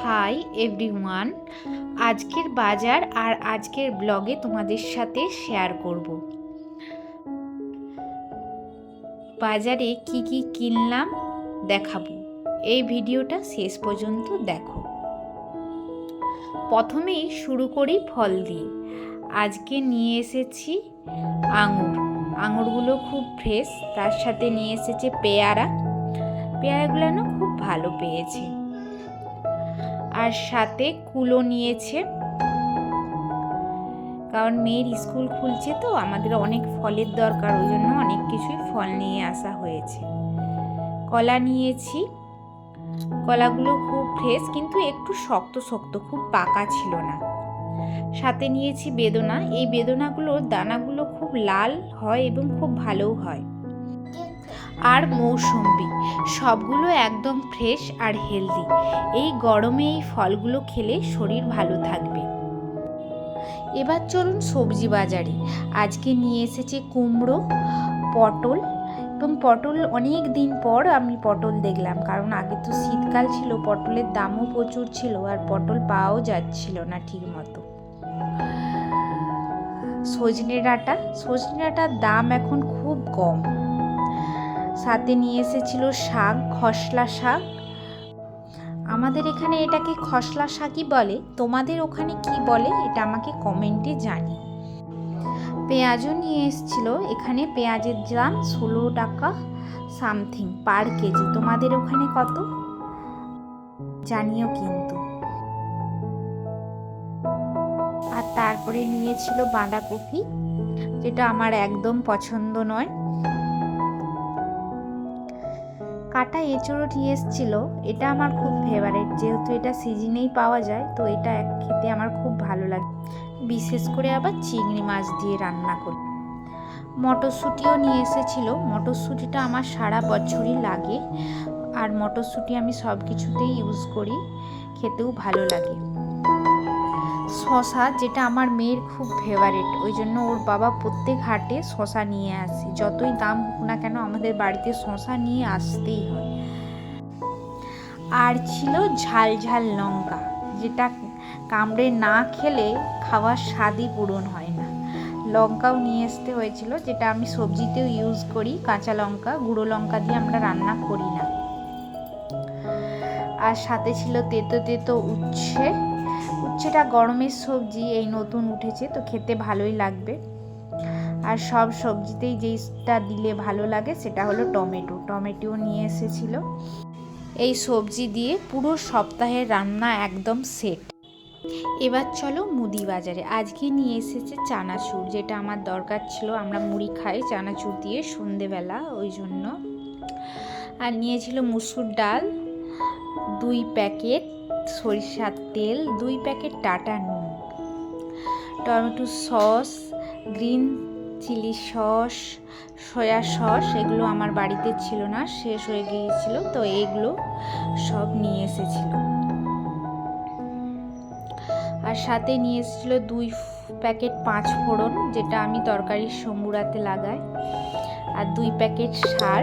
Hi everyone, আজকের বাজার আর আজকের ব্লগে তোমাদের সাথে শেয়ার করব। বাজারে কি কি কিনলাম দেখাবো, এই ভিডিওটা শেষ পর্যন্ত দেখো। প্রথমেই শুরু করি ফল দিয়ে। আজকে নিয়ে এসেছি আঙুরগুলো খুব ফ্রেশ, তার সাথে নিয়ে এসেছে পেয়ারাগুলো না খুব ভালো পেয়েছে। আর সাথে কুলো নিয়েছে, কারণ মেয়ের স্কুল খুলছে তো আমাদের অনেক ফলের দরকার, ওই জন্য অনেক কিছুই ফল নিয়ে আসা হয়েছে। কলা নিয়েছি, কলাগুলো খুব ফ্রেশ কিন্তু একটু শক্ত শক্ত, খুব পাকা ছিল না। সাথে নিয়েছি বেদনা, এই বেদনাগুলোর দানাগুলো খুব লাল হয় এবং খুব ভালোও হয়। আর মৌসুম্বি, সবগুলো একদম ফ্রেশ আর হেলদি। এই গরমে এই ফলগুলো খেলে শরীর ভালো থাকবে। এবার চলুন সবজি বাজারে। আজকে নিয়ে এসেছে কুমড়ো, পটল, এবং পটল অনেক দিন পর আমি পটল দেখলাম, কারণ আগে তো শীতকাল ছিল, পটলের দামও প্রচুর ছিল আর পটল পাওয়াও যাচ্ছিল না ঠিক মতো। সজনে ডাঁটার দাম এখন খুব কম। সাথে নিয়ে এসেছিল শাক, খসলা শাক। আমাদের এখানে এটাকে খসলা শাকই বলে, তোমাদের ওখানে কি বলে এটা আমাকে কমেন্টে জানি। পেঁয়াজও নিয়ে এসেছিল, এখানে পেঁয়াজের দাম 16 টাকা সামথিং পার কেজি। তোমাদের ওখানে কত জানিও কিন্তু। আর তারপরে নিয়েছিল বাঁধাকপি, যেটা আমার একদম পছন্দ নয়। কাটা এঁচড়ও নিয়ে এসেছিল, এটা আমার খুব ফেভারিট, যেহেতু এটা সিজনেই পাওয়া যায় তো এটা খেতে আমার খুব ভালো লাগে, বিশেষ করে আবার চিংড়ি মাছ দিয়ে রান্না করি। মটরশুঁটিও নিয়ে এসেছিল, মটরশুঁটিটা আমার সারা বছরই লাগে আর মটরশুঁটি আমি সব কিছুতেই ইউজ করি, খেতেও ভালো লাগে। শশা, যেটা আমার মেয়ের খুব ফেভারিট, ওই জন্য ওর বাবা প্রত্যেক হাটে শশা নিয়ে আসে, যতই দাম হোক না কেন আমাদের বাড়িতে শশা নিয়ে আসতেই হয়। আর ছিল ঝাল ঝাল লঙ্কা, যেটা কামড়ে না খেলে খাওয়ার স্বাদই পূরণ হয় না। লঙ্কাও নিয়ে আসতে হয়েছিল, যেটা আমি সবজিতেও ইউজ করি, কাঁচা লঙ্কা, গুঁড়ো লঙ্কা দিয়ে আমরা রান্না করি না। আর সাথে ছিল তেতো উচ্ছেটা গরমের সবজি, এই নতুন উঠেছে তো খেতে ভালোই লাগবে। আর সব সবজিতেই যেটা দিলে ভালো লাগে সেটা হলো টমেটো নিয়ে এসেছিল। এই সবজি দিয়ে পুরো সপ্তাহের রান্না একদম সেট। এবার চলো মুদি বাজারে। আজকে নিয়ে এসেছে চানাচুর, যেটা আমার দরকার ছিল, আমরা মুড়ি খাই চানাচুর দিয়ে সন্ধেবেলা, ওই জন্য। আর নিয়েছিল মুসুর ডাল 2 প্যাকেট, সরিষার তেল 2 প্যাকেট, টাটা নুন, tomato sauce, green chilli sauce, soya sauce, এগুলো আমার বাড়িতে ছিল না, শেষ হয়ে গিয়েছিল, তো এগুলো সব নিয়ে এসেছিল। আর সাথে নিয়ে এসেছিল 2 প্যাকেট 5 ফোড়ন, যেটা আমি তরকারির সম্বুরাতে লাগাই, আর 2 প্যাকেট সার,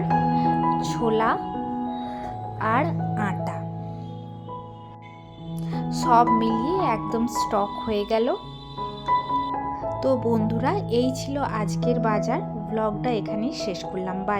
ছোলা আর আটা। সব মিলিয়ে একদম স্টক হয়ে গেল। তো বন্ধুরা, এই ছিল আজকের বাজার। ব্লগটা এখানেই শেষ করলাম, বাই।